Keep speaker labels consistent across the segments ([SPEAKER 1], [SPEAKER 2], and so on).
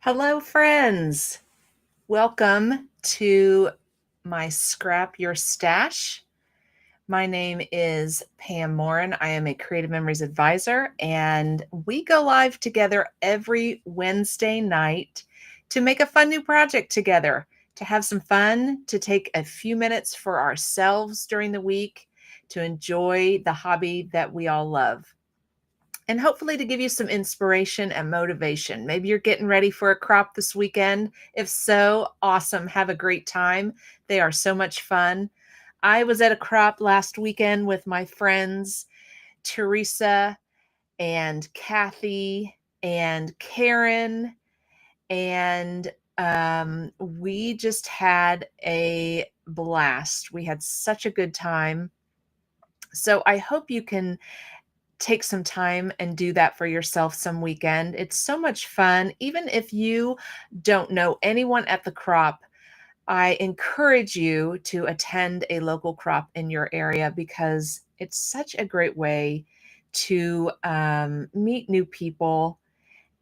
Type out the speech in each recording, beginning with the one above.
[SPEAKER 1] Hello, friends. Welcome to my Scrap Your Stash. My name is Pam Morin. I am a Creative Memories advisor, and we go live together every Wednesday night to make a fun new project together, to have some fun, to take a few minutes for ourselves during the week, to enjoy the hobby that we all love, and hopefully to give you some inspiration and motivation. Maybe you're getting ready for a crop this weekend. If so, awesome. Have a great time. They are so much fun. I was at a crop last weekend with my friends, Teresa and Kathy and Karen, and we just had a blast. We had such a good time. So I hope you can take some time and do that for yourself some weekend. It's so much fun. Even if you don't know anyone at the crop, I encourage you to attend a local crop in your area because it's such a great way to meet new people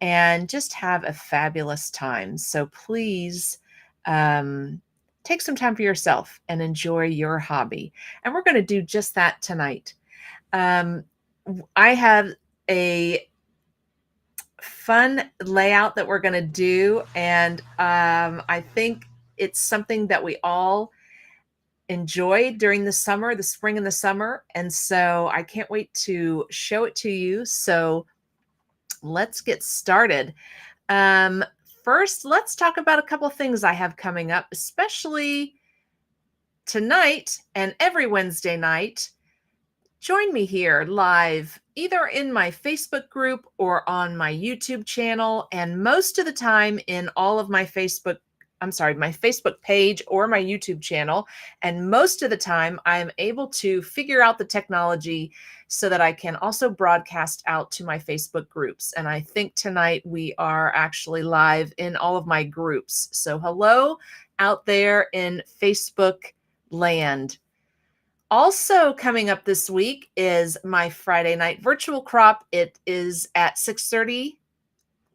[SPEAKER 1] and just have a fabulous time. So please um, take some time for yourself and enjoy your hobby. And we're going to do just that tonight. Um, I have a fun layout that we're going to do, and I think it's something that we all enjoy during the summer, the spring and the summer. And so I can't wait to show it to you. So let's get started. Um, First, let's talk about a couple of things I have coming up, especially tonight and every Wednesday night. Join me here live, either in my Facebook group or on my YouTube channel, and most of the time in all of my my Facebook page or my YouTube channel. And most of the time, I am able to figure out the technology so that I can also broadcast out to my Facebook groups. And I think tonight we are actually live in all of my groups. So hello out there in Facebook land. Also coming up this week is my Friday night virtual crop. It is at 6:30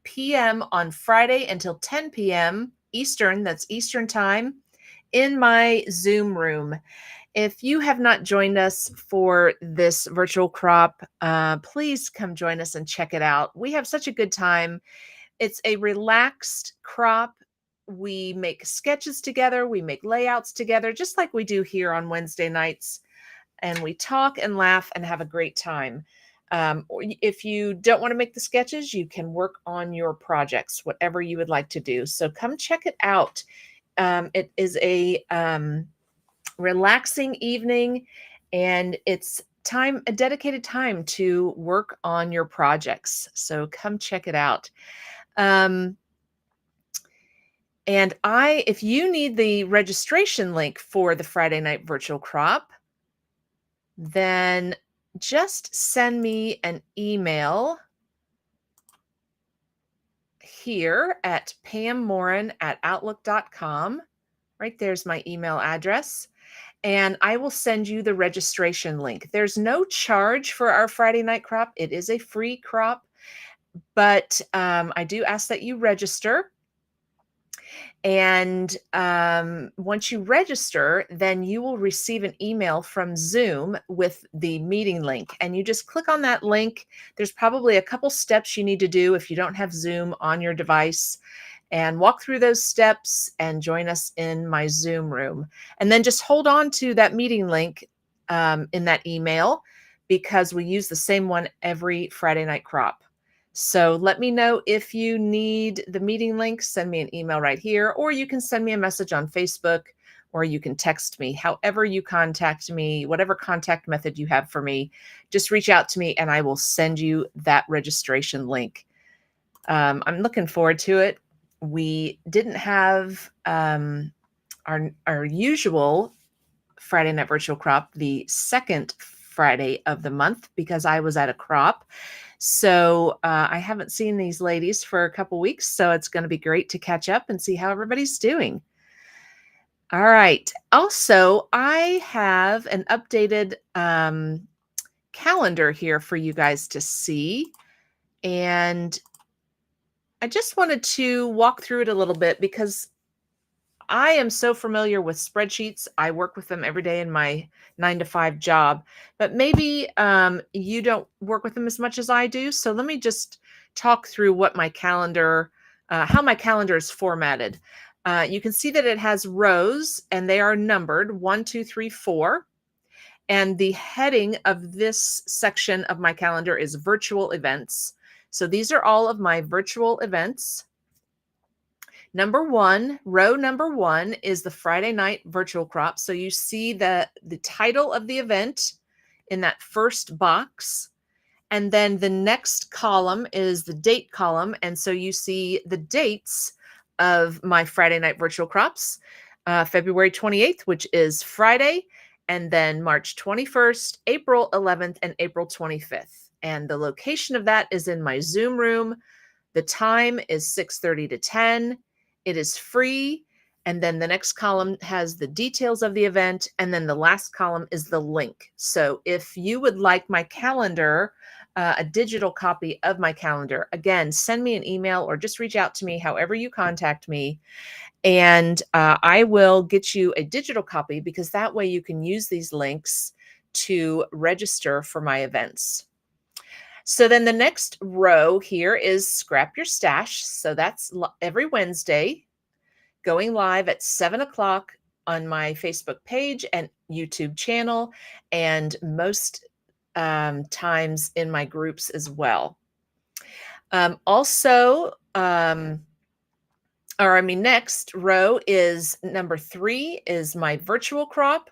[SPEAKER 1] p.m. on Friday until 10 p.m. Eastern, that's Eastern time, in my Zoom room. If you have not joined us for this virtual crop, please come join us and check it out. We have such a good time. It's a relaxed crop. We make sketches together, we make layouts together, just like we do here on Wednesday nights, and we talk and laugh and have a great time. Or if you don't want to make the sketches, you can work on your projects, whatever you would like to do. So come check it out. It is a relaxing evening, and it's a dedicated time to work on your projects. So come check it out. Um, if you need the registration link for the Friday night virtual crop, then just send me an email here at pammorin@outlook.com. Right there's my email address, and I will send you the registration link. There's no charge for our Friday night crop. It is a free crop, but I do ask that you register. And once you register, then you will receive an email from Zoom with the meeting link. And you just click on that link. There's probably a couple steps you need to do if you don't have Zoom on your device. And walk through those steps and join us in my Zoom room. And then just hold on to that meeting link in that email, because we use the same one every Friday night crop. So let me know if you need the meeting link. Send me an email right here, or you can send me a message on Facebook, or you can text me. However you contact me, whatever contact method you have for me, just reach out to me and I will send you that registration link. I'm looking forward to it. We didn't have our usual Friday night virtual crop the second Friday of the month because I was at a crop. So I haven't seen these ladies for a couple weeks, so it's going to be great to catch up and see how everybody's doing. All right. Also, I have an updated calendar here for you guys to see. And I just wanted to walk through it a little bit because I am so familiar with spreadsheets. I work with them every day in my 9 to 5 job, but maybe you don't work with them as much as I do. So let me just talk through what my calendar, how my calendar is formatted. You can see that it has rows and they are numbered 1, 2, 3, 4. And the heading of this section of my calendar is virtual events. So these are all of my virtual events. Row number one is the Friday night virtual crop. So you see the title of the event in that first box. And then the next column is the date column. And so you see the dates of my Friday night virtual crops, February 28th, which is Friday, and then March 21st, April 11th, and April 25th. And the location of that is in my Zoom room. The time is 6:30 to 10. It is free. And then the next column has the details of the event. And then the last column is the link. So if you would like my calendar, a digital copy of my calendar, again, send me an email or just reach out to me however you contact me. And I will get you a digital copy because that way you can use these links to register for my events. So then the next row here is Scrap Your Stash. So that's every Wednesday, going live at 7 o'clock on my Facebook page and YouTube channel, and most times in my groups as well. Next row is number 3 is my virtual crop.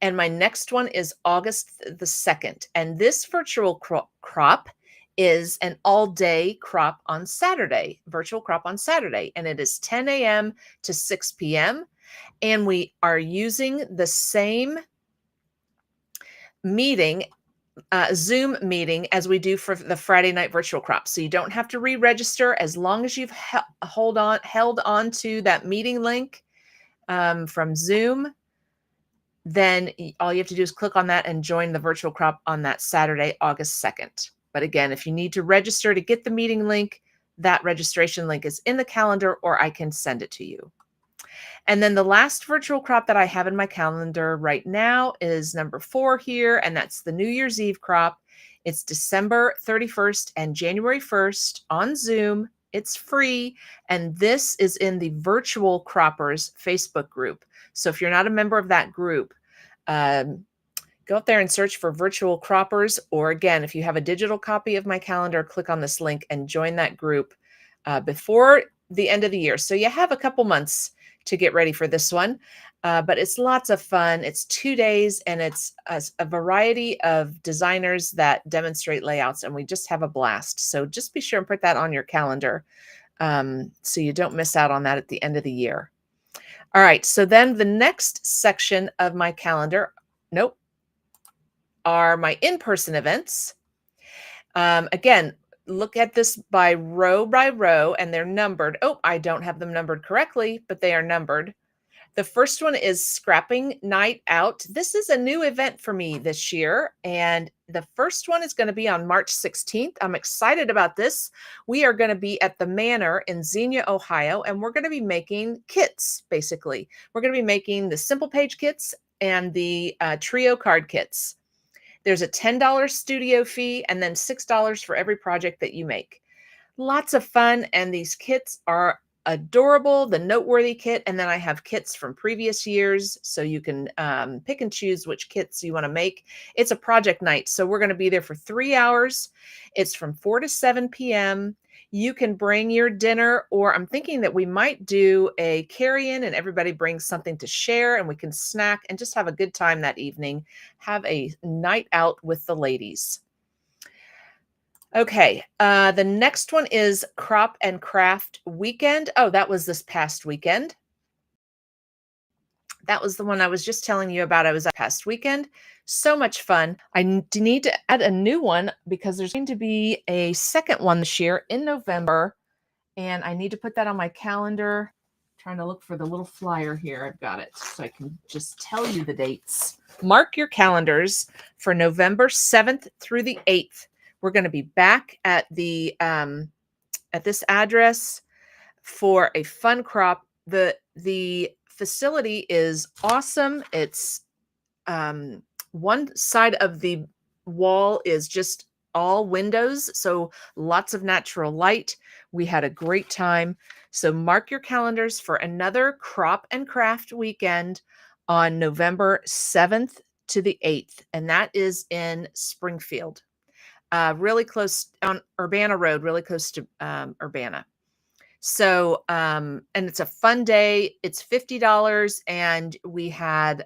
[SPEAKER 1] And my next one is August the 2nd. And this virtual crop is an all-day crop on Saturday, virtual crop on Saturday. And it is 10 a.m. to 6 p.m. And we are using the same meeting, Zoom meeting, as we do for the Friday night virtual crop. So you don't have to re-register as long as you've held on to that meeting link from Zoom. Then all you have to do is click on that and join the virtual crop on that Saturday, August 2nd. But again, if you need to register to get the meeting link, that registration link is in the calendar or I can send it to you. And then the last virtual crop that I have in my calendar right now is number 4 here, and that's the New Year's Eve crop. It's December 31st and January 1st on Zoom. It's free, and this is in the Virtual Croppers Facebook group. So if you're not a member of that group, go up there and search for Virtual Croppers, or again, if you have a digital copy of my calendar, click on this link and join that group before the end of the year. So you have a couple months to get ready for this one, but it's lots of fun. It's 2 days, and it's a variety of designers that demonstrate layouts, and we just have a blast. So just be sure and put that on your calendar so you don't miss out on that at the end of the year. All right, so then the next section of my calendar, are my in-person events. Again, look at this by row, and they're numbered. Oh, I don't have them numbered correctly, but they are numbered. The first one is Scrapping Night Out. This is a new event for me this year, and the first one is going to be on March 16th. I'm excited about this. We are going to be at the Manor in Xenia, Ohio, and we're going to be making kits, basically. We're going to be making the simple page kits and the trio card kits. There's a $10 studio fee and then $6 for every project that you make. Lots of fun, and these kits are adorable. The noteworthy kit, and then I have kits from previous years, so you can pick and choose which kits you want to make. It's a project night, so we're going to be there for 3 hours. It's from 4 to 7 p.m. You can bring your dinner, or I'm thinking that we might do a carry-in and everybody brings something to share and we can snack and just have a good time that evening. Have a night out with the ladies. Okay, the next one is Crop and Craft Weekend. Oh, that was this past weekend. That was the one I was just telling you about. I was at past weekend. So much fun. I need to add a new one because there's going to be a second one this year in November, and I need to put that on my calendar. Trying to look for the little flyer here. I've got it so I can just tell you the dates. Mark your calendars for November 7th through the 8th. We're going to be back at the at this address for a fun crop. The facility is awesome. It's one side of the wall is just all windows, so lots of natural light. We had a great time. So mark your calendars for another crop and craft weekend on November 7th to the 8th, and that is in Springfield, really close on Urbana Road, really close to Urbana. So, and it's a fun day. It's $50, and we had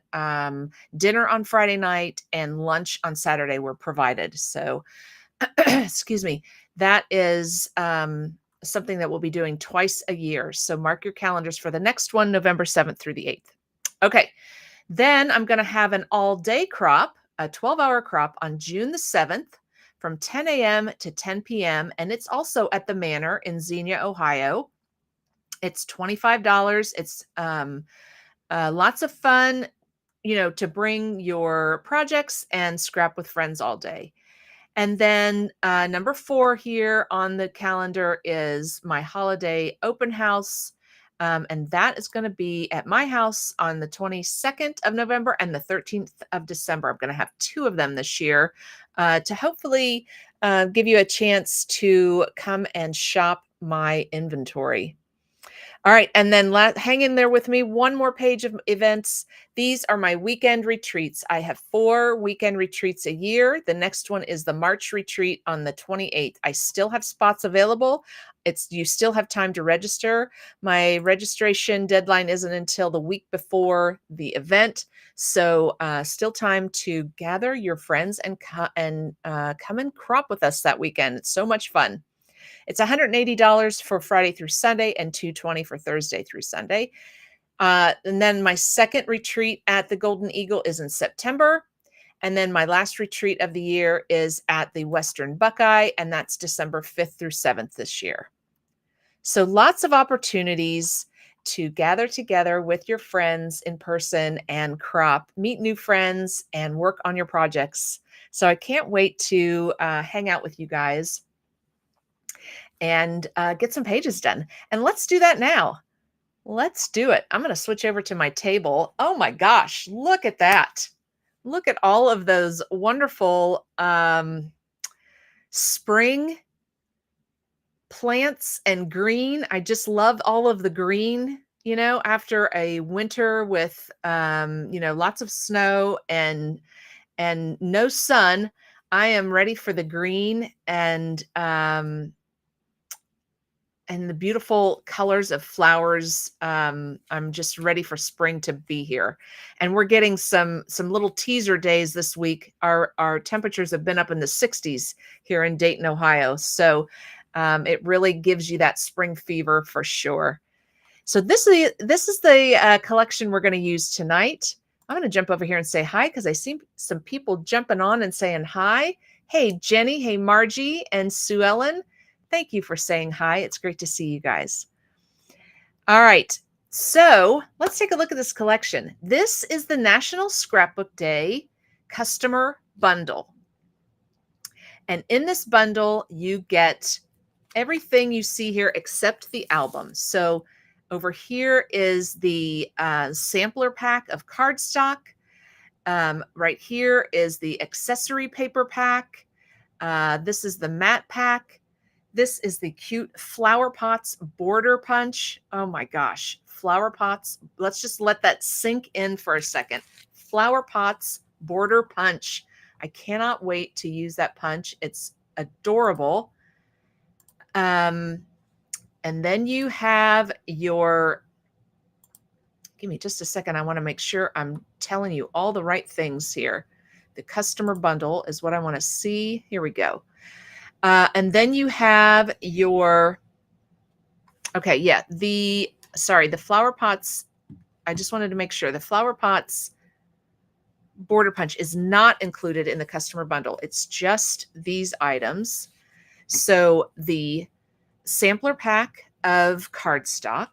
[SPEAKER 1] dinner on Friday night and lunch on Saturday were provided. So, excuse me, that is something that we'll be doing twice a year. So mark your calendars for the next one, November 7th through the 8th. Okay, then I'm going to have an all-day crop, a 12-hour crop on June the 7th from 10 a.m. to 10 p.m. And it's also at the Manor in Xenia, Ohio. It's $25. It's lots of fun, to bring your projects and scrap with friends all day. And then number 4 here on the calendar is my holiday open house. And that is going to be at my house on the 22nd of November and the 13th of December. I'm going to have 2 of them this year to hopefully give you a chance to come and shop my inventory. All right, and then hang in there with me. One more page of events. These are my weekend retreats. I have 4 weekend retreats a year. The next one is the March retreat on the 28th. I still have spots available. You still have time to register. My registration deadline isn't until the week before the event, so still time to gather your friends and come and crop with us that weekend. It's so much fun. It's $180 for Friday through Sunday and $220 for Thursday through Sunday. And then my second retreat at the Golden Eagle is in September. And then my last retreat of the year is at the Western Buckeye, and that's December 5th through 7th this year. So lots of opportunities to gather together with your friends in person and crop, meet new friends, and work on your projects. So I can't wait to hang out with you guys and get some pages done. And let's do that now. Let's do it. I'm going to switch over to my table. Oh my gosh, look at that. Look at all of those wonderful spring plants and green. I just love all of the green, after a winter with, lots of snow and no sun. I am ready for the green and the beautiful colors of flowers. I'm just ready for spring to be here. And we're getting some little teaser days this week. Our temperatures have been up in the 60s here in Dayton, Ohio. So it really gives you that spring fever for sure. So this is the collection we're going to use tonight. I'm going to jump over here and say hi because I see some people jumping on and saying hi. Hey, Jenny. Hey, Margie and Sue Ellen. Thank you for saying hi. It's great to see you guys. All right. So let's take a look at this collection. This is the National Scrapbook Day Customer Bundle. And in this bundle, you get everything you see here except the album. So over here is the sampler pack of cardstock. Right here is the accessory paper pack. This is the matte pack. This is the cute Flower Pots border punch. Oh my gosh, Flower Pots. Let's just let that sink in for a second. Flower Pots border punch. I cannot wait to use that punch. It's adorable. And then you have your, give me just a second. I want to make sure I'm telling you all the right things here. The customer bundle is what I want to see. Here we go. And then you have your, okay, yeah, the Flower Pots. I just wanted to make sure the Flower Pots border punch is not included in the customer bundle. It's just these items. So the sampler pack of cardstock,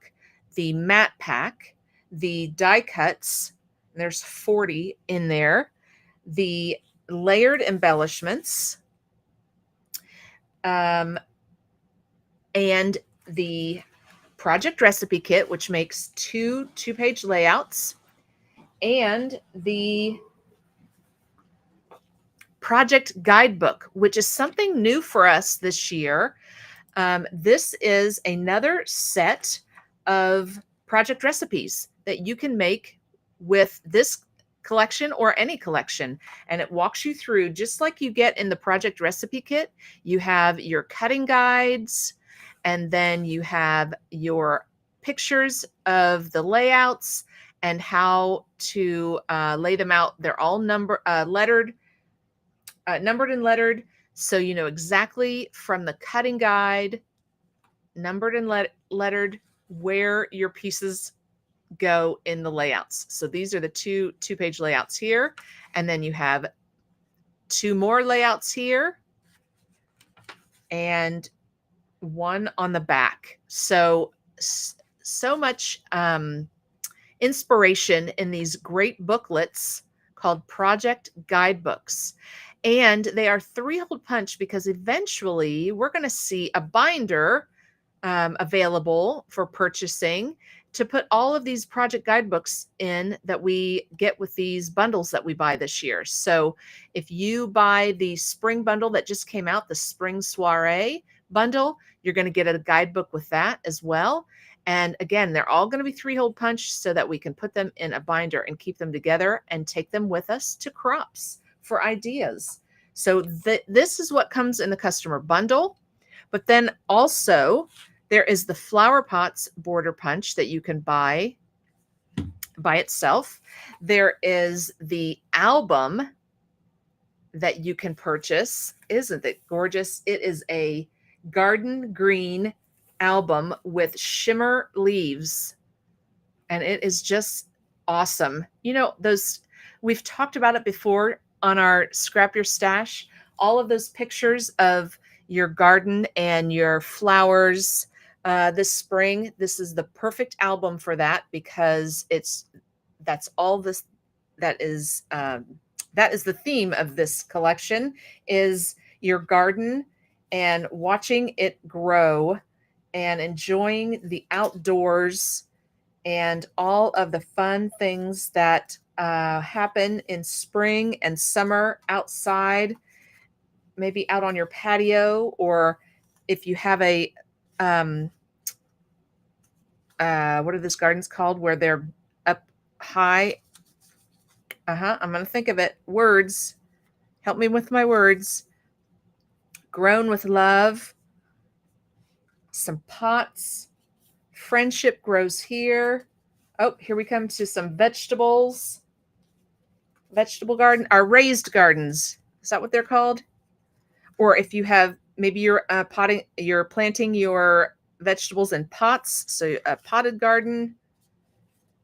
[SPEAKER 1] the matte pack, the die cuts, there's 40 in there, the layered embellishments, and the project recipe kit, which makes two-page layouts, and the project guidebook, which is something new for us this year. This is another set of project recipes that you can make with this collection or any collection. And it walks you through, just like you get in the project recipe kit. You have your cutting guides, and then you have your pictures of the layouts and how to lay them out. They're all numbered and lettered, so you know exactly from the cutting guide, numbered and lettered, where your pieces go in the layouts. So these are the two-page layouts here, and then you have two more layouts here and one on the back. So much inspiration in these great booklets called project guidebooks. And they are 3-hole punch because eventually we're going to see a binder available for purchasing to put all of these project guidebooks in that we get with these bundles that we buy this year. So if you buy the spring bundle that just came out, the spring soiree bundle, you're going to get a guidebook with that as well. And again, they're all going to be 3-hole punch so that we can put them in a binder and keep them together and take them with us to crops for ideas. So this is what comes in the customer bundle. But then also there is the flower pots border punch that you can buy by itself. There is the album that you can purchase. Isn't it gorgeous? It is a garden green album with shimmer leaves, and it is just awesome. You know, those, we've talked about it before on our Scrap Your Stash, all of those pictures of your garden and your flowers this spring. This is the perfect album for that, because that's all this that is the theme of this collection, is your garden and watching it grow and enjoying the outdoors and all of the fun things that happen in spring and summer outside, maybe out on your patio, or if you have a what are those gardens called where they're up high? I'm going to think of it. Words. Help me with my words. Grown with love. Some pots. Friendship grows here. Oh, here we come to some vegetables. Vegetable garden, our raised gardens. Is that what they're called? Or if you have, maybe you're planting your vegetables in pots, so a potted garden.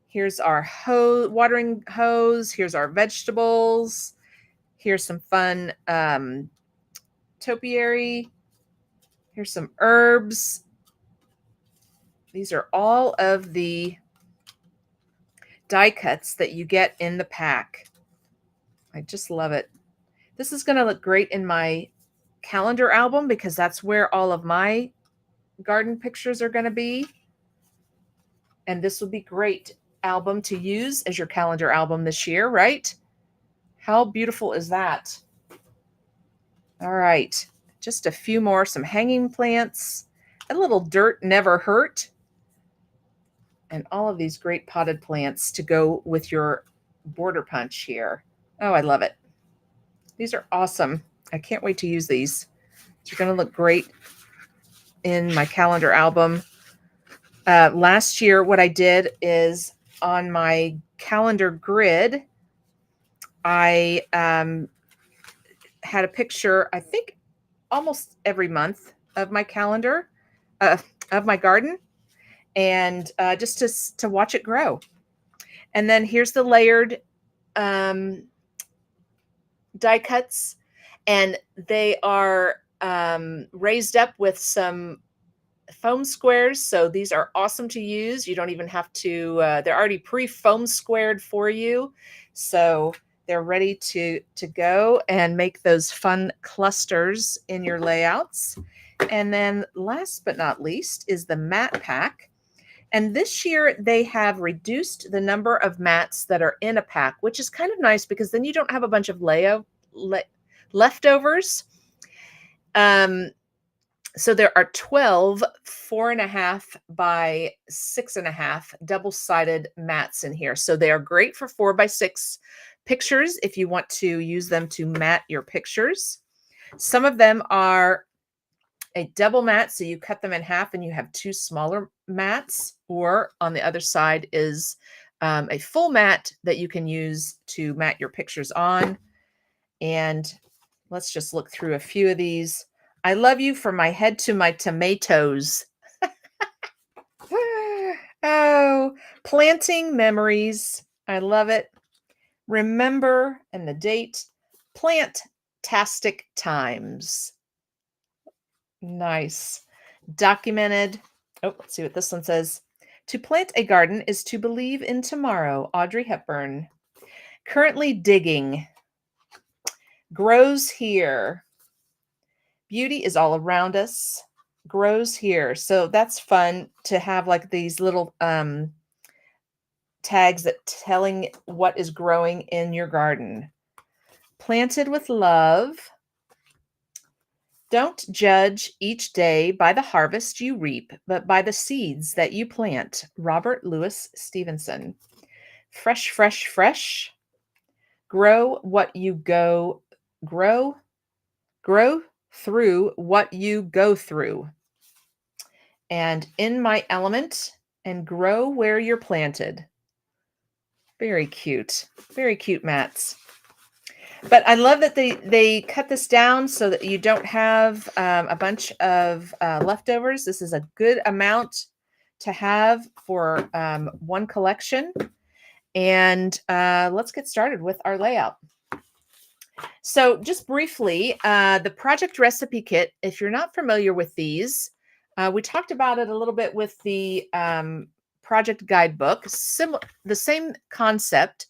[SPEAKER 1] Here's our watering hose. Here's our vegetables. Here's some fun topiary. Here's some herbs. These are all of the die cuts that you get in the pack. I just love it. This is going to look great in my calendar album because that's where all of my garden pictures are going to be. And this will be great album to use as your calendar album this year, right? How beautiful is that? All right, just a few more, some hanging plants, a little dirt never hurt, and all of these great potted plants to go with your border punch here. Oh, I love it. These are awesome. I can't wait to use these. They're going to look great in my calendar album. Last year, what I did is on my calendar grid, I had a picture, I think almost every month, of my calendar, of my garden, and just to watch it grow. And then here's the layered die cuts, and they are raised up with some foam squares. So these are awesome to use. You don't even have to, they're already pre-foam squared for you. So they're ready to go and make those fun clusters in your layouts. And then last but not least is the mat pack. And this year they have reduced the number of mats that are in a pack, which is kind of nice because then you don't have a bunch of leftovers. So there are 12 4.5 by 6.5 double-sided mats in here. So they are great for 4x6 pictures if you want to use them to mat your pictures. Some of them are a double mat, so you cut them in half and you have two smaller mats, or on the other side is a full mat that you can use to mat your pictures on. And let's just look through a few of these. I love you from my head to my tomatoes. Oh, planting memories. I love it. Remember and the date. Plant-tastic times. Nice. Documented. Oh, let's see what this one says. To plant a garden is to believe in tomorrow. Audrey Hepburn. Currently digging. Grows here. Beauty is all around us. Grows here. So that's fun to have like these little tags that telling what is growing in your garden. Planted with love. Don't judge each day by the harvest you reap, but by the seeds that you plant. Robert Louis Stevenson. Fresh, fresh, fresh. Grow what you go. Grow through what you go through. And in my element, and grow where you're planted. Very cute. Very cute mats. But I love that they cut this down so that you don't have a bunch of leftovers. This is a good amount to have for one collection. And let's get started with our layout. So just briefly, the project recipe kit, if you're not familiar with these, we talked about it a little bit with the project guidebook, the same concept.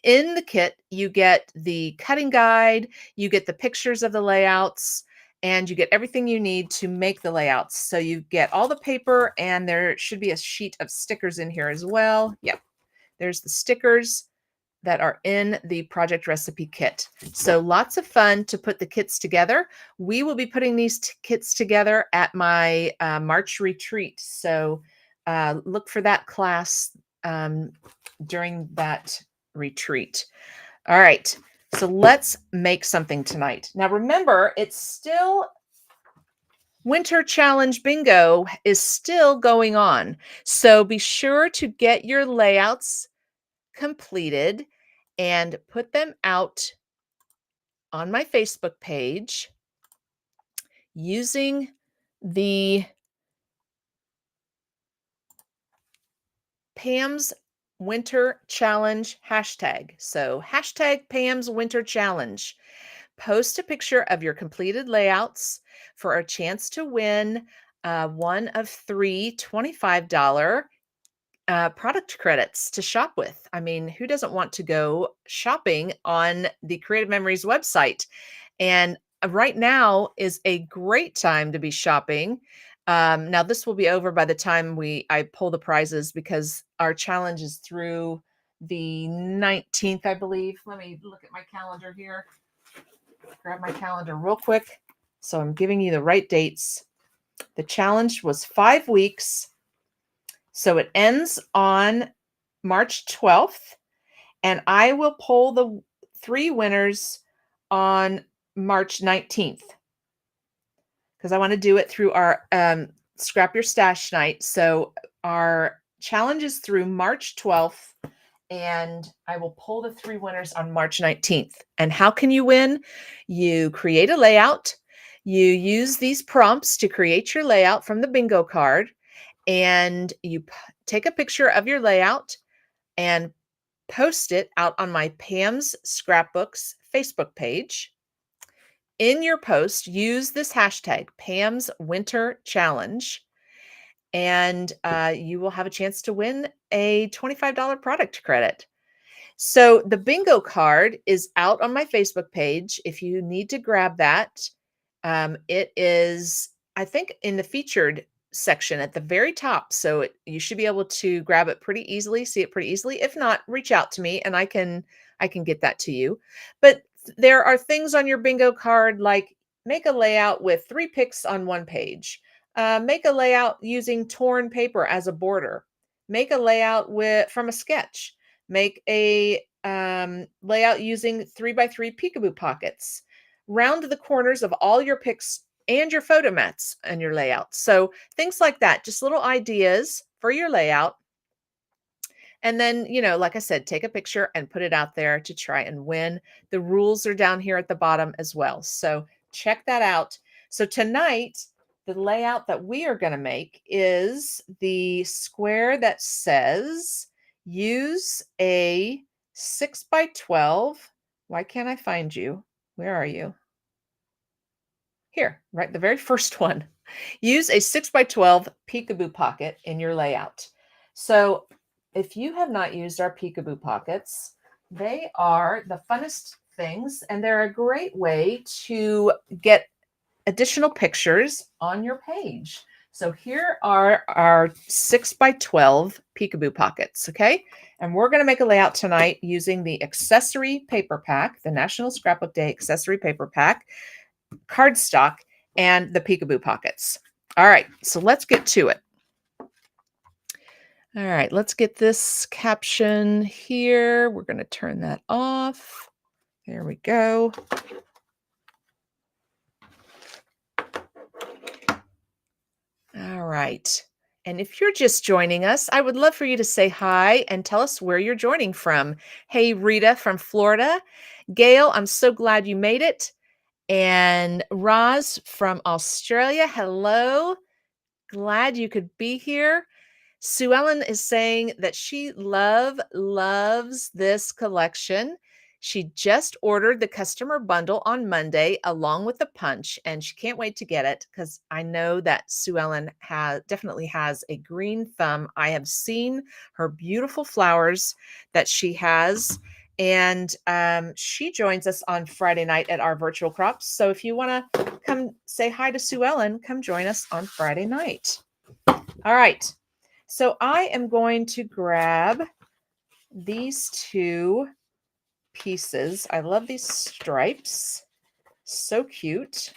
[SPEAKER 1] In the kit, you get the cutting guide, you get the pictures of the layouts, and you get everything you need to make the layouts. So you get all the paper, and there should be a sheet of stickers in here as well. Yep, there's the stickers that are in the project recipe kit. So lots of fun to put the kits together. We will be putting these kits together at my March retreat. So look for that class during that retreat. All right, so let's make something tonight. Now remember, it's still Winter Challenge Bingo is still going on. So be sure to get your layouts completed and put them out on my Facebook page using the Pam's Winter Challenge hashtag. So hashtag Pam's Winter Challenge. Post a picture of your completed layouts for a chance to win one of three $25 product credits to shop with. I mean, who doesn't want to go shopping on the Creative Memories website? And right now is a great time to be shopping. Now this will be over by the time I pull the prizes because our challenge is through the 19th, I believe. Let me look at my calendar here. Grab my calendar real quick. So I'm giving you the right dates. The challenge was 5 weeks. So it ends on March 12th, and I will pull the 3 winners on March 19th because I want to do it through our Scrap Your Stash night. So our challenge is through March 12th, and I will pull the 3 winners on March 19th. And how can you win? You create a layout. You use these prompts to create your layout from the bingo card, and you take a picture of your layout and post it out on my Pam's Scrapbooks Facebook page. In your post, use this hashtag, Pam's Winter Challenge, and you will have a chance to win a $25 product credit. So the bingo card is out on my Facebook page if you need to grab that. It is I think in the featured section at the very top. So you should be able to grab it pretty easily, see it pretty easily. If not, reach out to me and I can get that to you. But there are things on your bingo card like make a layout with 3 pics on one page. Make a layout using torn paper as a border. Make a layout with from a sketch. Make a layout using 3 by 3 peekaboo pockets. Round the corners of all your pics and your photo mats and your layout. So things like that, just little ideas for your layout. And then, like I said, take a picture and put it out there to try and win. The rules are down here at the bottom as well. So check that out. So tonight, the layout that we are going to make is the square that says use a 6 by 12. Why can't I find you? Where are you? Here, right, the very first one. Use a 6 by 12 peekaboo pocket in your layout. So if you have not used our peekaboo pockets, they are the funnest things, and they're a great way to get additional pictures on your page. So here are our 6 by 12 peekaboo pockets, okay? And we're going to make a layout tonight using the accessory paper pack, the National Scrapbook Day accessory paper pack, cardstock, and the peekaboo pockets. All right, so let's get to it. All right, let's get this caption here. We're going to turn that off. There we go. All right. And if you're just joining us, I would love for you to say hi and tell us where you're joining from. Hey, Rita from Florida. Gail, I'm so glad you made it. And Roz from Australia, hello. Glad you could be here. Sue Ellen is saying that she loves this collection. She just ordered the customer bundle on Monday along with the punch, and she can't wait to get it because I know that Sue Ellen definitely has a green thumb. I have seen her beautiful flowers that she has, and she joins us on Friday night at our virtual crops. So if you want to come say hi to Sue Ellen, come join us on Friday night. All right. So I am going to grab these 2 pieces. I love these stripes. So cute.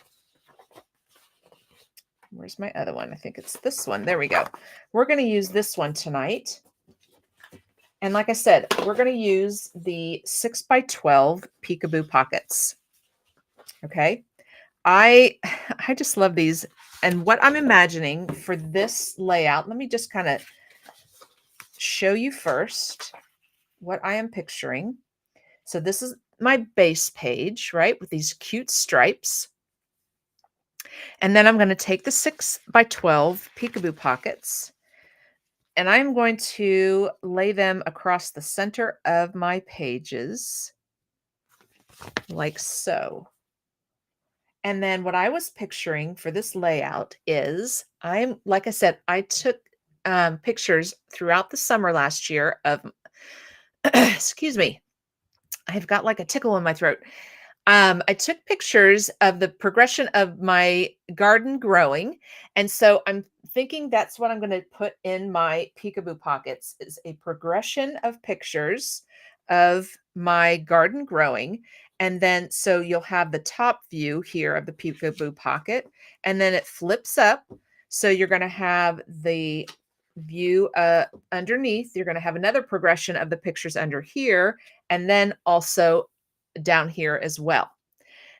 [SPEAKER 1] Where's my other one? I think it's this one. There we go. We're going to use this one tonight. And like I said, we're going to use the 6 by 12 peekaboo pockets. Okay. I just love these. And what I'm imagining for this layout, let me just kind of show you first what I am picturing. So this is my base page, right, with these cute stripes. And then I'm going to take the 6 by 12 peekaboo pockets, and I'm going to lay them across the center of my pages like so. And then what I was picturing for this layout is like I said, I took pictures throughout the summer last year of, excuse me, I've got like a tickle in my throat. I took pictures of the progression of my garden growing. And so I'm thinking that's what I'm going to put in my peekaboo pockets is a progression of pictures of my garden growing. And then so you'll have the top view here of the peekaboo pocket, and then it flips up. So you're going to have the view underneath. You're going to have another progression of the pictures under here, and then also down here as well.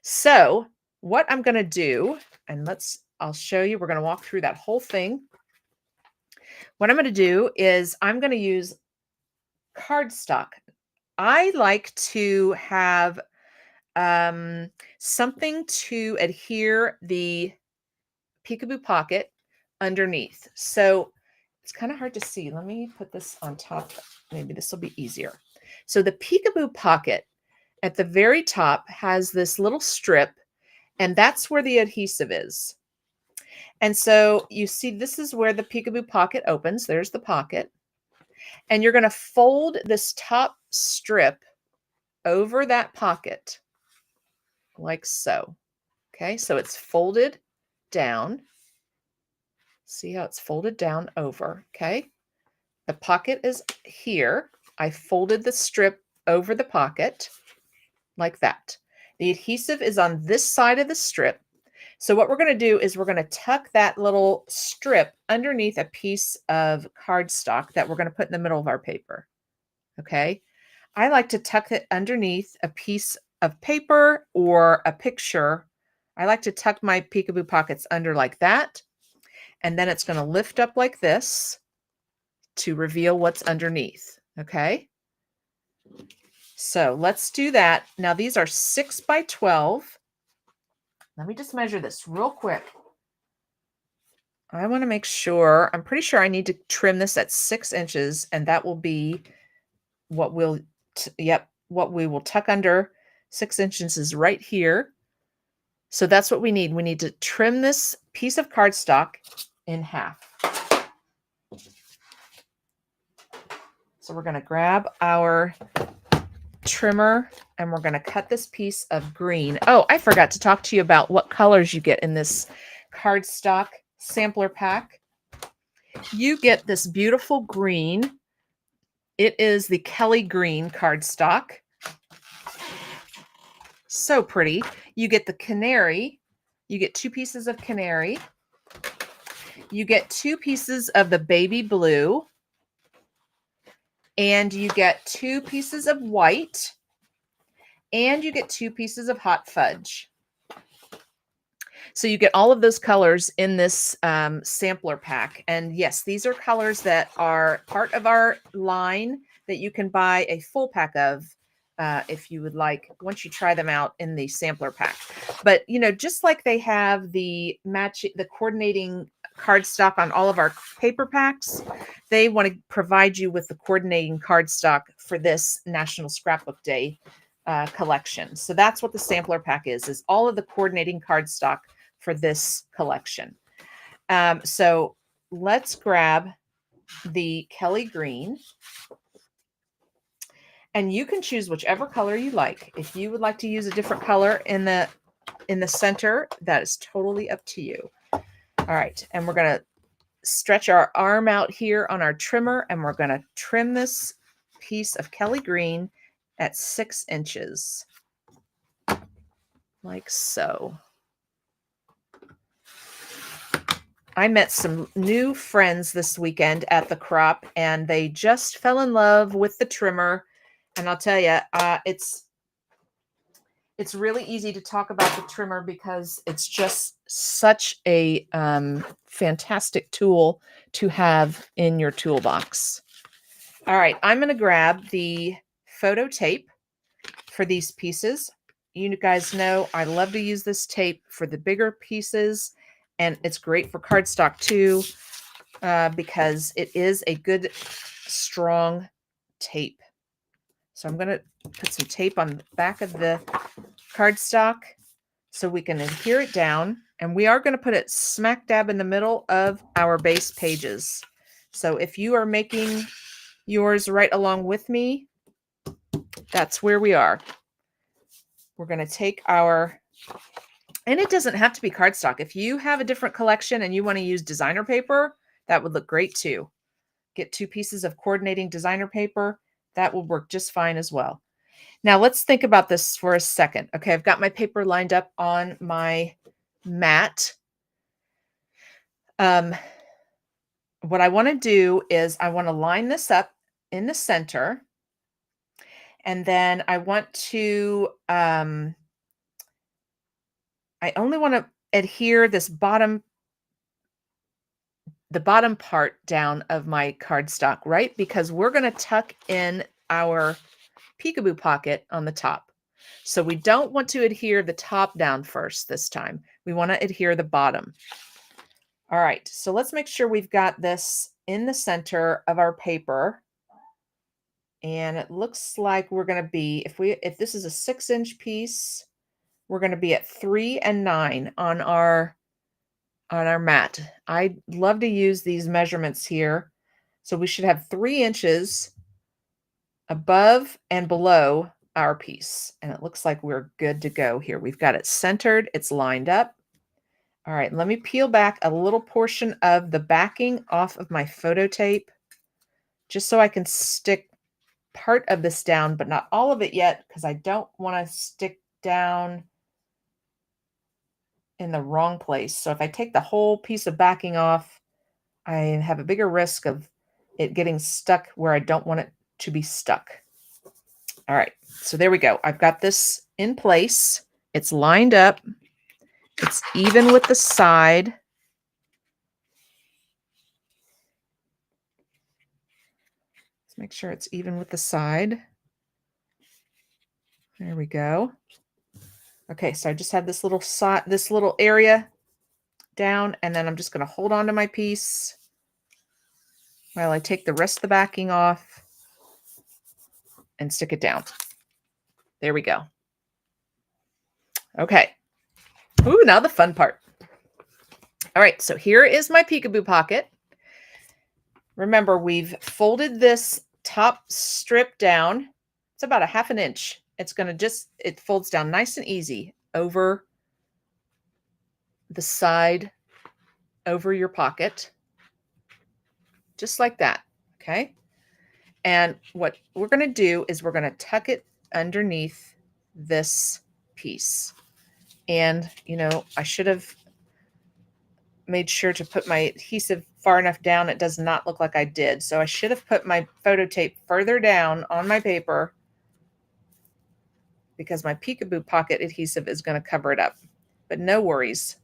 [SPEAKER 1] So what I'm going to do, and I'll show you, we're going to walk through that whole thing. What I'm going to do is I'm going to use cardstock. I like to have something to adhere the peekaboo pocket underneath. So it's kind of hard to see. Let me put this on top. Maybe this will be easier. So the peekaboo pocket at the very top has this little strip, and that's where the adhesive is. And so you see, this is where the peekaboo pocket opens. There's the pocket. And you're going to fold this top strip over that pocket like so. Okay, so it's folded down. See how it's folded down over, okay? The pocket is here. I folded the strip over the pocket like that. The adhesive is on this side of the strip. So what we're going to do is we're going to tuck that little strip underneath a piece of cardstock that we're going to put in the middle of our paper. Okay. I like to tuck it underneath a piece of paper or a picture. I like to tuck my peekaboo pockets under like that. And then it's going to lift up like this to reveal what's underneath. Okay. So let's do that. Now these are 6 by 12. Let me just measure this real quick. I want to make sure, I'm pretty sure I need to trim this at 6 inches, and that will be what what we will tuck under. 6 inches is right here. So that's what we need. We need to trim this piece of cardstock in half. So we're going to grab our trimmer and we're going to cut this piece of green. Oh, I forgot to talk to you about what colors you get in this cardstock sampler pack. You get this beautiful green. It is the Kelly green cardstock. So pretty. You get the canary. You get 2 pieces of canary. You get 2 pieces of the baby blue. And you get 2 pieces of white. And you get 2 pieces of hot fudge. So you get all of those colors in this sampler pack. And yes, these are colors that are part of our line that you can buy a full pack of if you would like, once you try them out in the sampler pack. But, you know, just like they have the coordinating cardstock on all of our paper packs, they want to provide you with the coordinating cardstock for this National Scrapbook Day collection. So that's what the sampler pack is all of the coordinating cardstock for this collection. So let's grab the Kelly green, and you can choose whichever color you like. If you would like to use a different color in the center, that is totally up to you. All right, and we're going to stretch our arm out here on our trimmer, and we're going to trim this piece of Kelly green at 6 inches, like so. I met some new friends this weekend at the crop, and they just fell in love with the trimmer. And I'll tell you, it's really easy to talk about the trimmer because it's just such a fantastic tool to have in your toolbox. All right, I'm going to grab the photo tape for these pieces. You guys know I love to use this tape for the bigger pieces, and it's great for cardstock too because it is a good, strong tape. So I'm going to put some tape on the back of the cardstock so we can adhere it down. And we are going to put it smack dab in the middle of our base pages. So if you are making yours right along with me, that's where we are. We're going to take our, and it doesn't have to be cardstock. If you have a different collection and you want to use designer paper, that would look great too. Get 2 pieces of coordinating designer paper. That will work just fine as well. Now let's think about this for a second. Okay, I've got my paper lined up on my mat. What I want to do is I want to line this up in the center. And then I want to, I only want to adhere this the bottom part down of my cardstock, right? Because we're going to tuck in our peekaboo pocket on the top. So we don't want to adhere the top down first this time. We want to adhere the bottom. All right, so let's make sure we've got this in the center of our paper. And it looks like we're going to be, if this is a 6-inch piece, we're going to be at 3 and 9 on our mat. I love to use these measurements here. So we should have 3 inches above and below our piece. And it looks like we're good to go here. We've got it centered. It's lined up. All right, let me peel back a little portion of the backing off of my photo tape just so I can stick part of this down, but not all of it yet, because I don't want to stick down in the wrong place. So if I take the whole piece of backing off, I have a bigger risk of it getting stuck where I don't want it to be stuck. All right, so there we go. I've got this in place. It's lined up. It's even with the side. Let's make sure it's even with the side. There we go. Okay, so I just have this little area down, and then I'm just going to hold on to my piece while I take the rest of the backing off and stick it down. There we go. Okay. Ooh, now the fun part. All right, so here is my peekaboo pocket. Remember, we've folded this top strip down. It's about 1/2 inch. It's going to it folds down nice and easy over the side, over your pocket, just like that. Okay. And what we're going to do is we're going to tuck it underneath this piece. And, I should have made sure to put my adhesive far enough down. It does not look like I did. So I should have put my photo tape further down on my paper because my peekaboo pocket adhesive is going to cover it up. But no worries.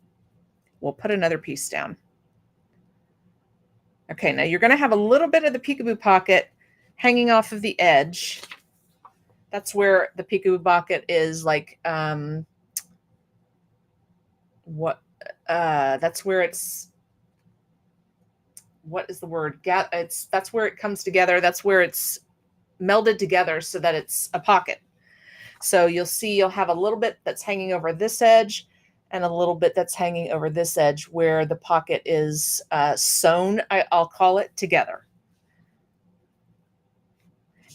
[SPEAKER 1] We'll put another piece down. Okay, now you're going to have a little bit of the peekaboo pocket hanging off of the edge. That's where the peekaboo pocket is like, that's where it's, what is the word? That's where it comes together. That's where it's melded together so that it's a pocket. So you'll see you'll have a little bit that's hanging over this edge and a little bit that's hanging over this edge where the pocket is sewn, I'll call it, together.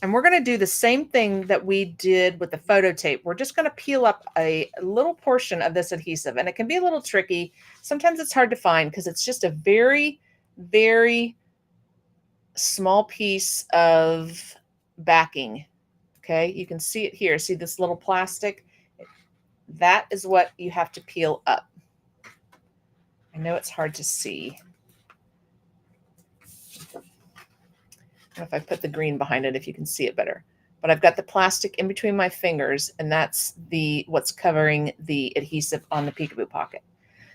[SPEAKER 1] And we're going to do the same thing that we did with the photo tape. We're just going to peel up a little portion of this adhesive, and it can be a little tricky. Sometimes it's hard to find because it's just a very, very small piece of backing. Okay, you can see it here. See this little plastic? That is what you have to peel up. I know it's hard to see. I don't know if I put the green behind it, if you can see it better. But I've got the plastic in between my fingers, and that's what's covering the adhesive on the peekaboo pocket.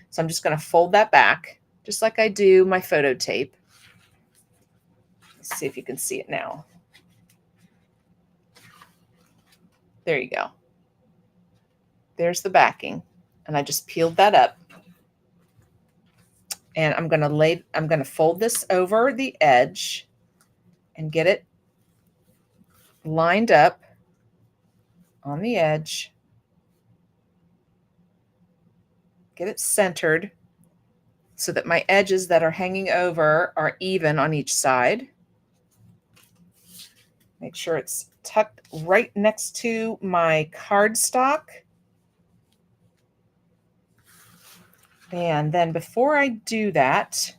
[SPEAKER 1] So I'm just going to fold that back, just like I do my photo tape. Let's see if you can see it now. There you go. There's the backing, and I just peeled that up. And I'm going to fold this over the edge and get it lined up on the edge. Get it centered so that my edges that are hanging over are even on each side. Make sure it's tucked right next to my cardstock. And then before I do that,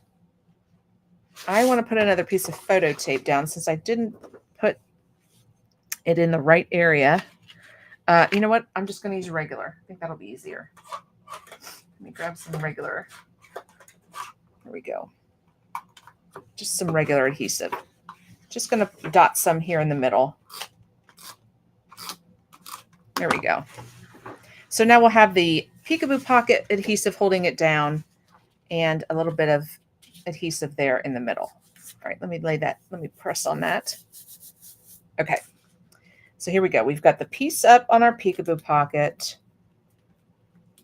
[SPEAKER 1] I want to put another piece of photo tape down since I didn't put it in the right area. You know what? I'm just going to use regular. I think that'll be easier. Let me grab some regular. There we go. Just some regular adhesive. Just going to dot some here in the middle. There we go. So now we'll have the peekaboo pocket adhesive holding it down and a little bit of adhesive there in the middle. All right, let me press on that. Okay, so here we go. We've got the piece up on our peekaboo pocket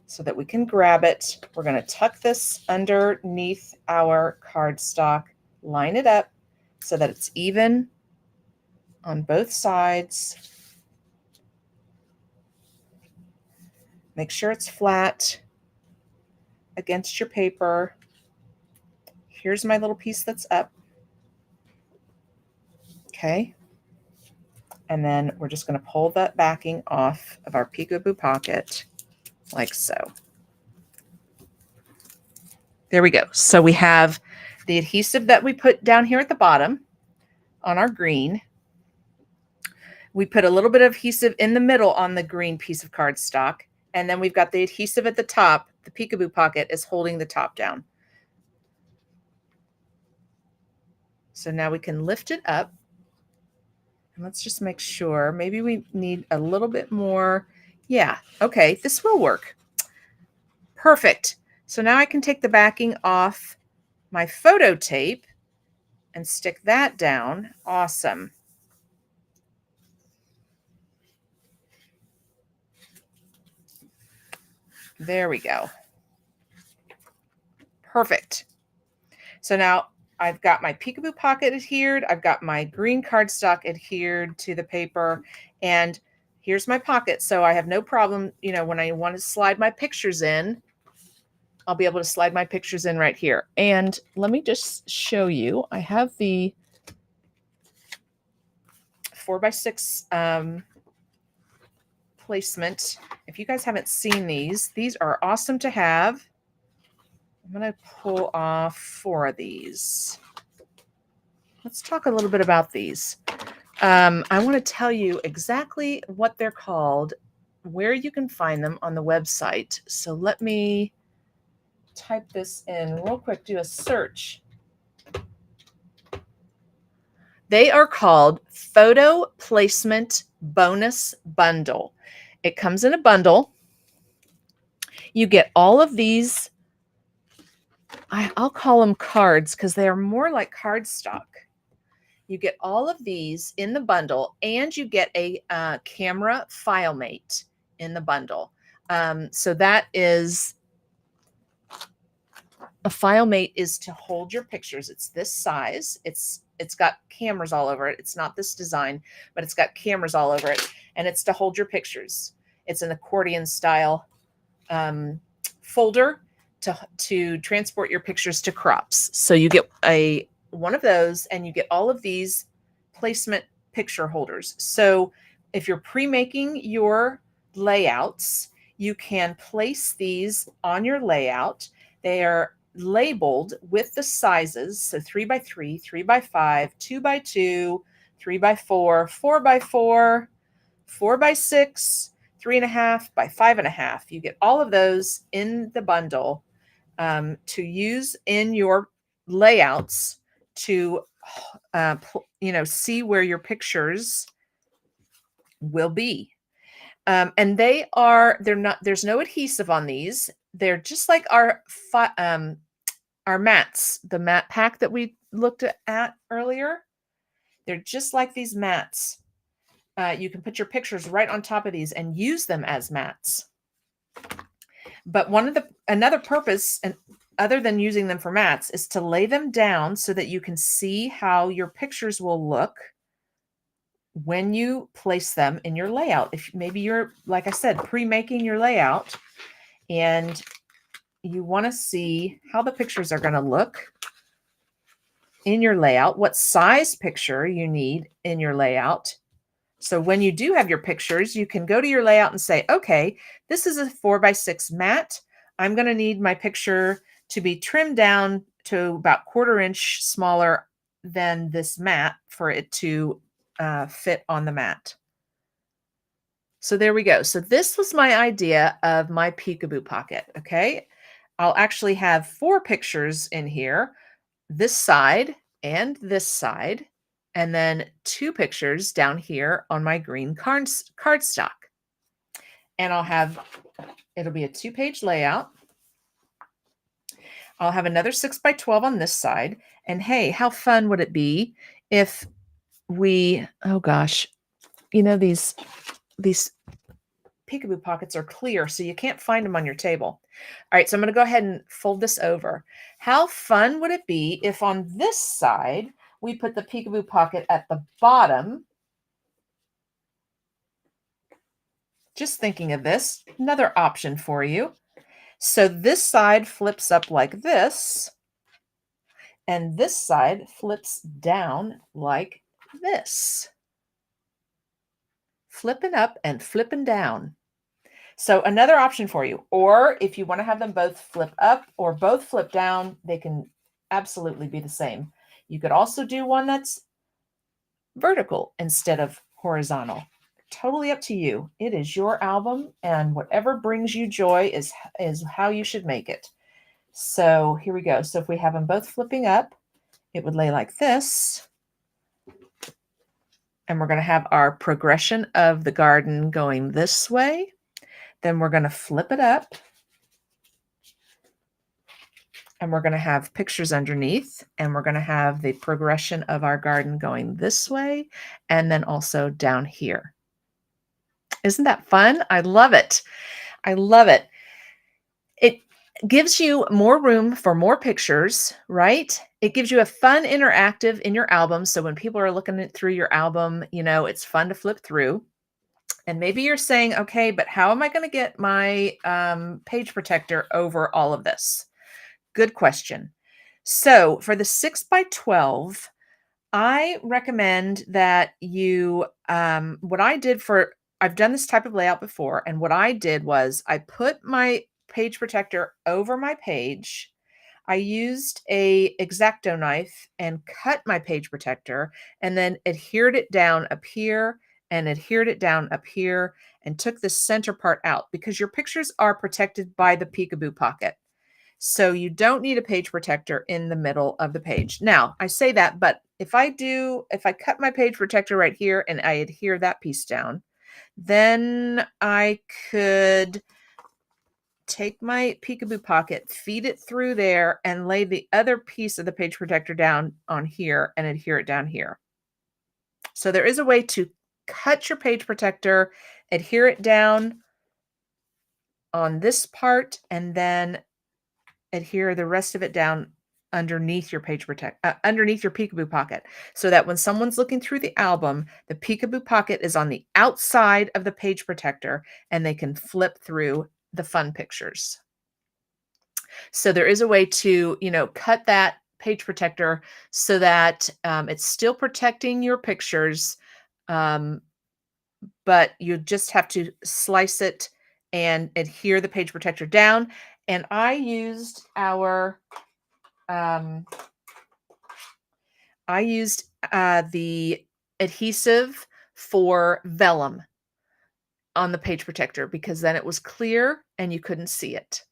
[SPEAKER 1] so that we can grab it. We're going to tuck this underneath our cardstock, line it up so that it's even on both sides. Make sure it's flat against your paper. Here's my little piece that's up. Okay. And then we're just going to pull that backing off of our peekaboo pocket like so. There we go. So we have the adhesive that we put down here at the bottom on our green. We put a little bit of adhesive in the middle on the green piece of cardstock. And then we've got the adhesive at the top. The peekaboo pocket is holding the top down. So now we can lift it up. And let's just make sure. Maybe we need a little bit more. Yeah, okay, this will work. Perfect. So now I can take the backing off my photo tape and stick that down. Awesome. There we go. Perfect. So now I've got my peekaboo pocket adhered. I've got my green cardstock adhered to the paper, and here's my pocket. So I have no problem, when I want to slide my pictures in, I'll be able to slide my pictures in right here. And let me just show you. I have the 4x6 placement. If you guys haven't seen these are awesome to have. I'm going to pull off 4 of these. Let's talk a little bit about these. I want to tell you exactly what they're called, where you can find them on the website. So let me type this in real quick, do a search. They are called Photo Placement Bonus Bundle. It comes in a bundle. You get all of these. I'll call them cards because they are more like cardstock. You get all of these in the bundle, and you get a camera file mate in the bundle. So that is a file mate is to hold your pictures. It's this size. It's got cameras all over it. It's not this design, but it's got cameras all over it, and it's to hold your pictures. It's an accordion style folder to transport your pictures to crops. So you get one of those, and you get all of these placement picture holders. So if you're pre-making your layouts, you can place these on your layout. They are labeled with the sizes. So 3x3, 3x5, 2x2, 3x4, 4x4, 4x6, 3.5 by 5.5. You get all of those in the bundle to use in your layouts to see where your pictures will be. And there's no adhesive on these. They're just like our mats, the mat pack that we looked at earlier. They're just like these mats. You can put your pictures right on top of these and use them as mats. But another purpose, and other than using them for mats, is to lay them down so that you can see how your pictures will look when you place them in your layout. If maybe you're, like I said, pre-making your layout and you want to see how the pictures are going to look in your layout, what size picture you need in your layout. So when you do have your pictures, you can go to your layout and say, okay, this is a 4x6 mat. I'm going to need my picture to be trimmed down to about 1/4 inch smaller than this mat for it to fit on the mat. So there we go. So this was my idea of my peekaboo pocket. Okay. I'll actually have 4 pictures in here, this side and this side, and then 2 pictures down here on my green cardstock. And it'll be a 2-page layout. I'll have another 6x12 on this side. And hey, how fun would it be if oh gosh, these peekaboo pockets are clear, so you can't find them on your table. All right, so I'm going to go ahead and fold this over. How fun would it be if on this side we put the peekaboo pocket at the bottom? Just thinking of this, another option for you. So this side flips up like this, and this side flips down like this. Flipping up and flipping down. So another option for you, or if you want to have them both flip up or both flip down, they can absolutely be the same. You could also do one that's vertical instead of horizontal. Totally up to you. It is your album, and whatever brings you joy is how you should make it. So here we go. So if we have them both flipping up, it would lay like this. And we're going to have our progression of the garden going this way. Then we're going to flip it up. And we're going to have pictures underneath. And we're going to have the progression of our garden going this way. And then also down here. Isn't that fun? I love it. I love it. It gives you more room for more pictures, right? It gives you a fun interactive in your album. So when people are looking through your album, you know, it's fun to flip through. And maybe you're saying, okay, but how am I going to get my page protector over all of this? Good question. So for the 6x12, I recommend that you, what I did for, I've done this type of layout before. And what I did was I put my page protector over my page. I used a X-Acto knife and cut my page protector and then adhered it down up here and adhered it down up here and took the center part out because your pictures are protected by the peekaboo pocket. So you don't need a page protector in the middle of the page. Now, I say that, but if I cut my page protector right here and I adhere that piece down, then I could take my peekaboo pocket, feed it through there, and lay the other piece of the page protector down on here and adhere it down here. So there is a way to cut your page protector, adhere it down on this part, and then adhere the rest of it down underneath your underneath your peekaboo pocket, so that when someone's looking through the album, the peekaboo pocket is on the outside of the page protector and they can flip through the fun pictures. So there is a way to, you know, cut that page protector so that it's still protecting your pictures, but you just have to slice it and adhere the page protector down. And I used the adhesive for vellum on the page protector because then it was clear and you couldn't see it.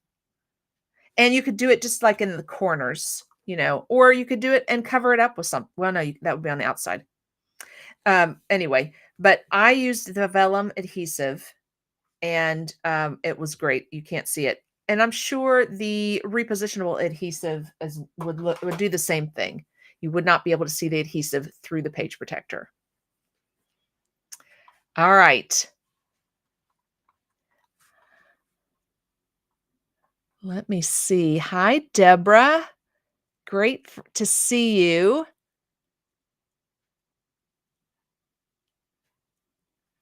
[SPEAKER 1] And you could do it just like in the corners, you know, or you could do it and cover it up with some. Well, no, that would be on the outside. Anyway, but I used the vellum adhesive and it was great. You can't see it. And I'm sure the repositionable adhesive would do the same thing. You would not be able to see the adhesive through the page protector. All right. Let me see. Hi, Deborah. Great to see you.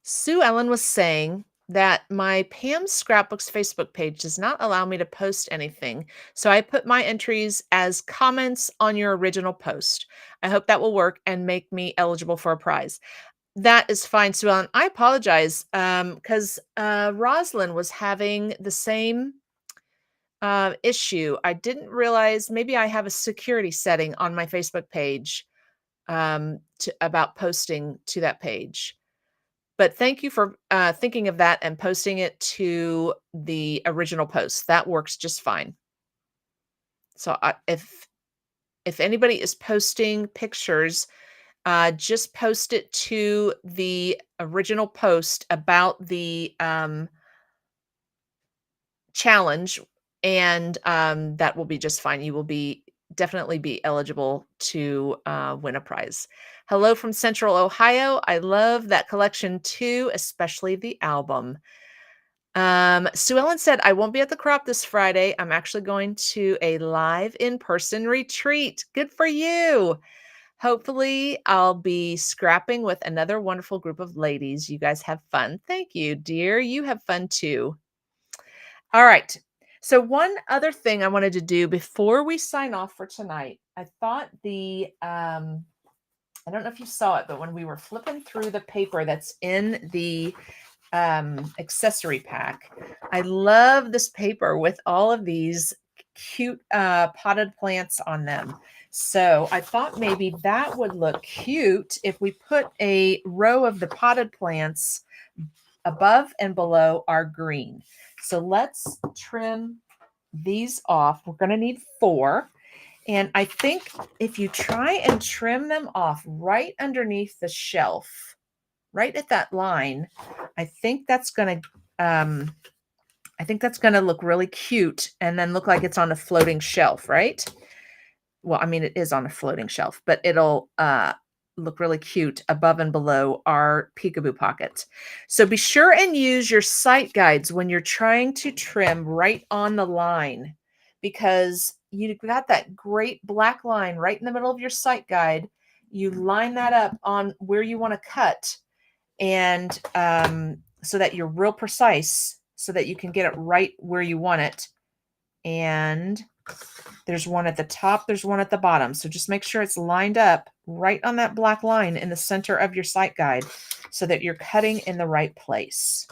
[SPEAKER 1] Sue Ellen was saying that my Pam's Scrapbooks Facebook page does not allow me to post anything. So I put my entries as comments on your original post. I hope that will work and make me eligible for a prize. That is fine, Sue Ellen. I apologize because Roslyn was having the same issue. I didn't realize maybe I have a security setting on my Facebook page about posting to that page. But thank you for thinking of that and posting it to the original post. That works just fine. So if anybody is posting pictures, just post it to the original post about the challenge, and that will be just fine. You will definitely be eligible to win a prize. Hello from Central Ohio. I love that collection too, especially the album. Sue Ellen said, I won't be at the crop this Friday. I'm actually going to a live in-person retreat. Good for you. Hopefully I'll be scrapping with another wonderful group of ladies. You guys have fun. Thank you, dear. You have fun too. All right. So one other thing I wanted to do before we sign off for tonight, I thought I don't know if you saw it, but when we were flipping through the paper that's in the accessory pack. I love this paper with all of these cute potted plants on them. So I thought maybe that would look cute if we put a row of the potted plants above and below our green. So let's trim these off. We're going to need 4. And I think if you try and trim them off right underneath the shelf, right at that line, I think that's going to look really cute and then look like it's on a floating shelf, right? Well, I mean, it is on a floating shelf, but it'll look really cute above and below our peekaboo pockets. So be sure and use your sight guides when you're trying to trim right on the line, because you've got that great black line right in the middle of your sight guide. You line that up on where you want to cut, and so that you're real precise, so that you can get it right where you want it. And there's one at the top, there's one at the bottom. So just make sure it's lined up right on that black line in the center of your sight guide, so that you're cutting in the right place,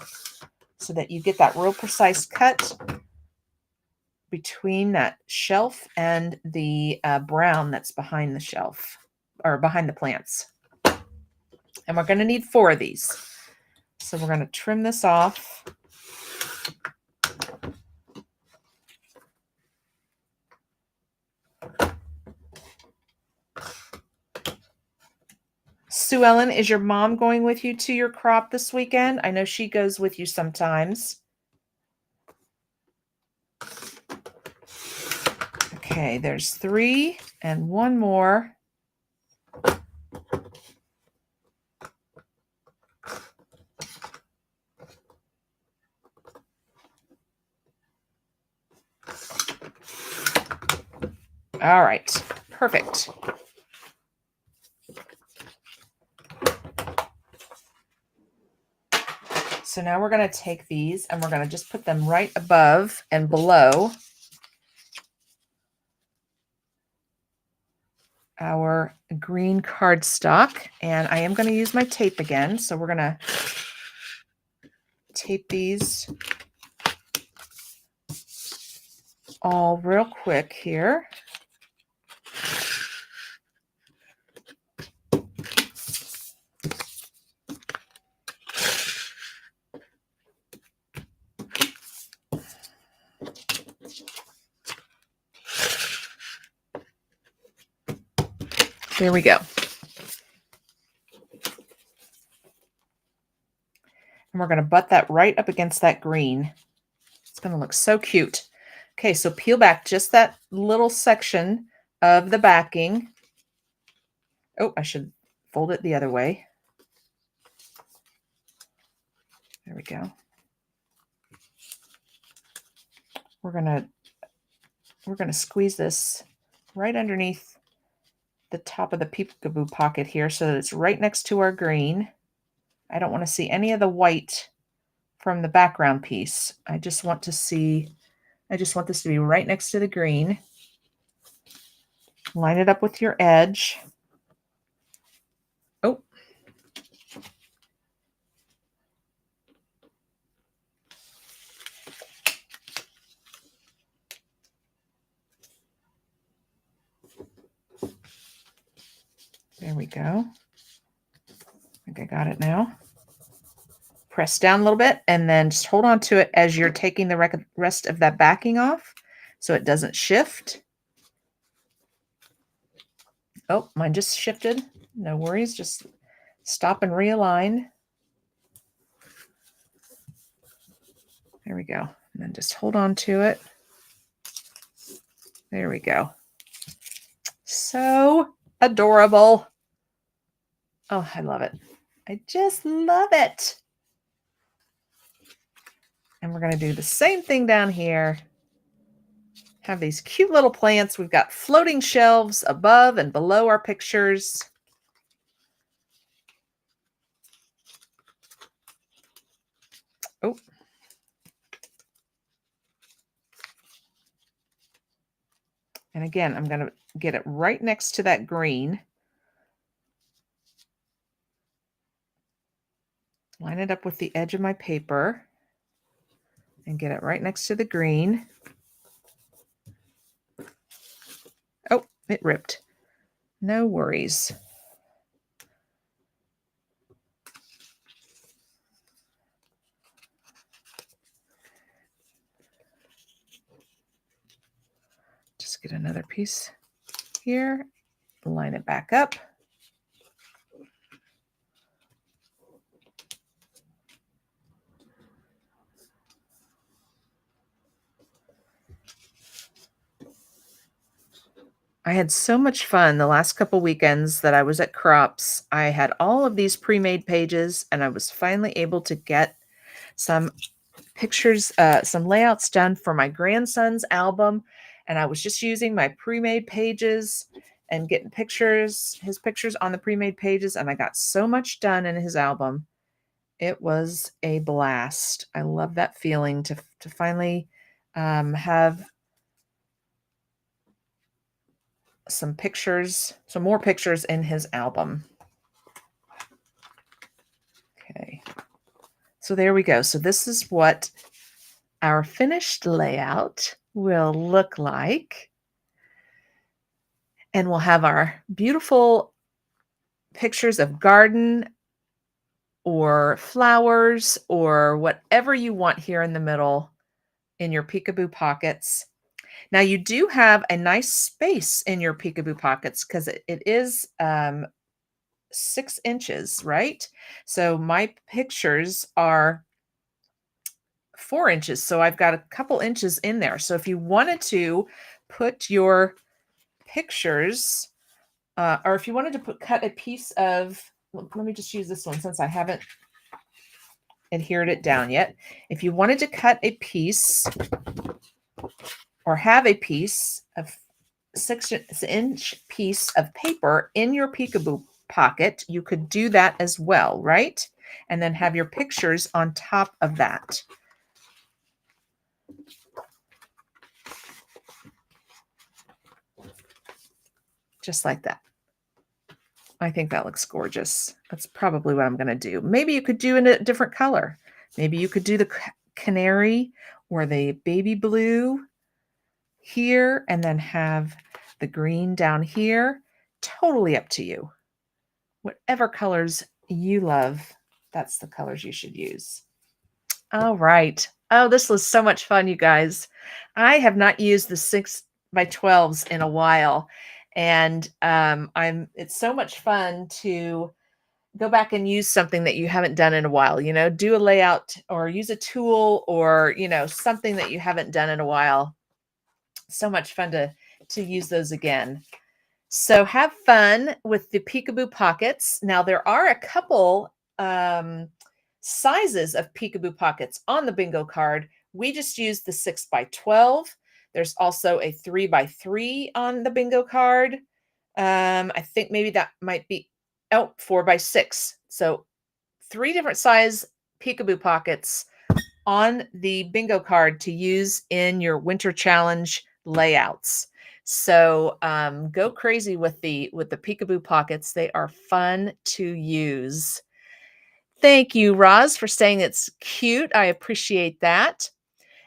[SPEAKER 1] so that you get that real precise cut between that shelf and the brown that's behind the shelf, or behind the plants. And we're going to need 4 of these. So we're going to trim this off. Sue Ellen, is your mom going with you to your crop this weekend? I know she goes with you sometimes. Okay, there's 3 and 1 more. All right, perfect. So now we're going to take these and we're going to just put them right above and below our green cardstock. And I am going to use my tape again. So we're going to tape these all real quick here. There we go. And we're going to butt that right up against that green. It's going to look so cute. Okay, so peel back just that little section of the backing. Oh, I should fold it the other way. There we go. We're going to squeeze this right underneath the top of the peekaboo pocket here, so that it's right next to our green. I don't want to see any of the white from the background piece. I just want this to be right next to the green. Line it up with your edge. Oh. There we go. I think I got it now. Press down a little bit and then just hold on to it as you're taking the rest of that backing off so it doesn't shift. Oh, mine just shifted. No worries. Just stop and realign. There we go. And then just hold on to it. There we go. So adorable. Oh, I love it. I just love it. And we're going to do the same thing down here. Have these cute little plants. We've got floating shelves above and below our pictures. Oh. And again, I'm going to get it right next to that green. line it up with the edge of my paper and get it right next to the green. Oh, it ripped. No worries. Just get another piece here, line it back up. I had so much fun the last couple weekends that I was at Crops. I had all of these pre-made pages, and I was finally able to get some pictures, some layouts done for my grandson's album. And I was just using my pre-made pages and getting his pictures on the pre-made pages. And I got so much done in his album. It was a blast. I love that feeling to finally have some more pictures in his album. Okay. So there we go. So this is what our finished layout will look like. And we'll have our beautiful pictures of garden or flowers or whatever you want here in the middle in your peekaboo pockets. Now you do have a nice space in your peekaboo pockets because it is 6 inches, right? So my pictures are 4 inches. So I've got a couple inches in there. So if you wanted to put your pictures, or if you wanted to cut a piece of, let me just use this one since I haven't adhered it down yet. If you wanted to cut a piece or have a piece of 6-inch piece of paper in your peekaboo pocket, you could do that as well, right? And then have your pictures on top of that. Just like that. I think that looks gorgeous. That's probably what I'm going to do. Maybe you could do in a different color. Maybe you could do the canary or the baby blue here and then have the green down here. Totally up to you. Whatever colors you love, that's the colors you should use. All right. Oh, this was so much fun, you guys. I have not used the 6x12s in a while, and it's so much fun to go back and use something that you haven't done in a while. Do a layout or use a tool or something that you haven't done in a while. So much fun to use those again. So have fun with the peekaboo pockets. Now there are a couple sizes of peekaboo pockets on the bingo card. We just used the 6x12. There's also a 3x3 on the bingo card. I think maybe that might be 4x6. So 3 different size peekaboo pockets on the bingo card to use in your winter challenge layouts. So go crazy with the peekaboo pockets. They are fun to use. Thank you, Roz, for saying it's cute. I appreciate that.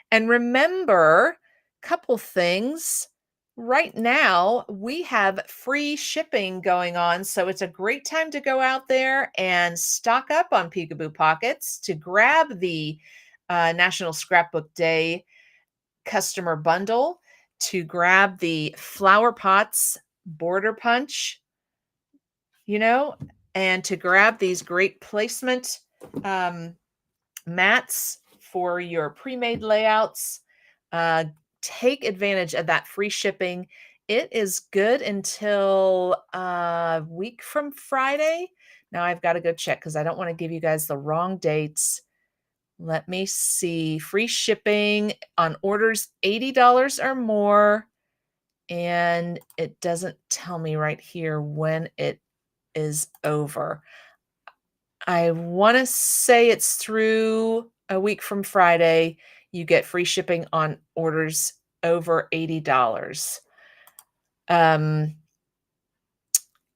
[SPEAKER 1] And remember, couple things. Right now, we have free shipping going on, so it's a great time to go out there and stock up on peekaboo pockets to grab the National Scrapbook Day customer bundle, to grab the flower pots border punch, and to grab these great placement mats for your pre-made layouts. Take advantage of that free shipping. It is good until a week from Friday. Now I've got to go check because I don't want to give you guys the wrong dates. Let me see. Free shipping on orders $80 or more. And it doesn't tell me right here when it is over. I want to say it's through a week from Friday. You get free shipping on orders over $80.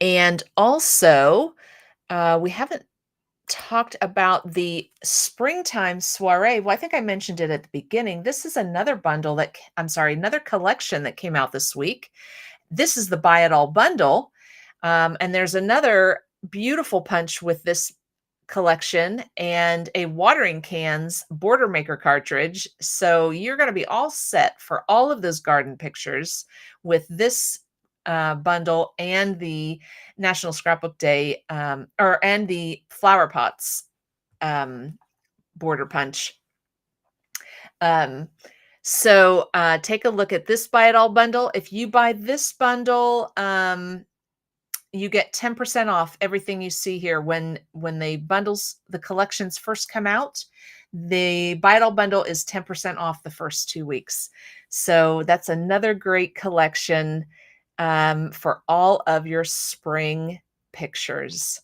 [SPEAKER 1] And also, we haven't talked about the springtime soiree. Well, I think I mentioned it at the beginning. This is another bundle that, another collection that came out this week. This is the Buy It All bundle. And there's another beautiful punch with this collection and a watering cans border maker cartridge. So you're going to be all set for all of those garden pictures with this bundle and the National Scrapbook Day and the flower pots border punch. So take a look at this Buy It All bundle. If you buy this bundle, you get 10% off everything you see here. When the collections first come out, the Buy It All bundle is 10% off the first 2 weeks. So that's another great collection for all of your spring pictures.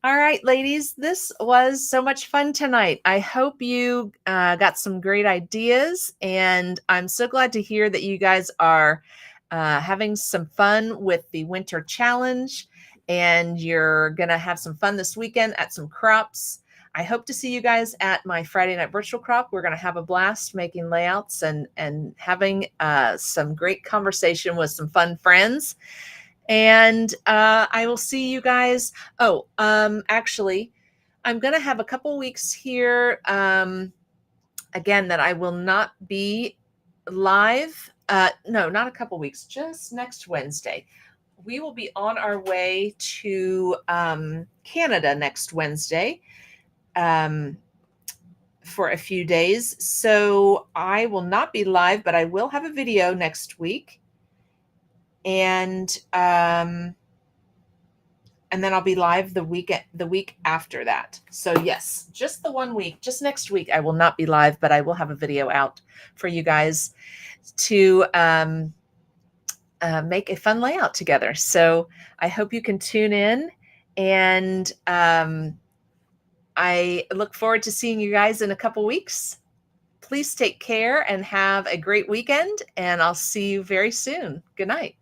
[SPEAKER 1] All right, ladies, this was so much fun tonight. I hope you got some great ideas, and I'm so glad to hear that you guys are having some fun with the winter challenge, and you're going to have some fun this weekend at some crops. I hope to see you guys at my Friday night virtual crop. We're going to have a blast making layouts and having some great conversation with some fun friends. And I will see you guys. Oh, actually, I'm going to have a couple weeks here again that I will not be live. No, not a couple weeks, just next Wednesday. We will be on our way to Canada next Wednesday for a few days. So I will not be live, but I will have a video next week. And then I'll be live the week after that. So yes, just the 1 week, just next week, I will not be live, but I will have a video out for you guys to make a fun layout together. So I hope you can tune in, and I look forward to seeing you guys in a couple weeks. Please take care and have a great weekend, and I'll see you very soon. Good night.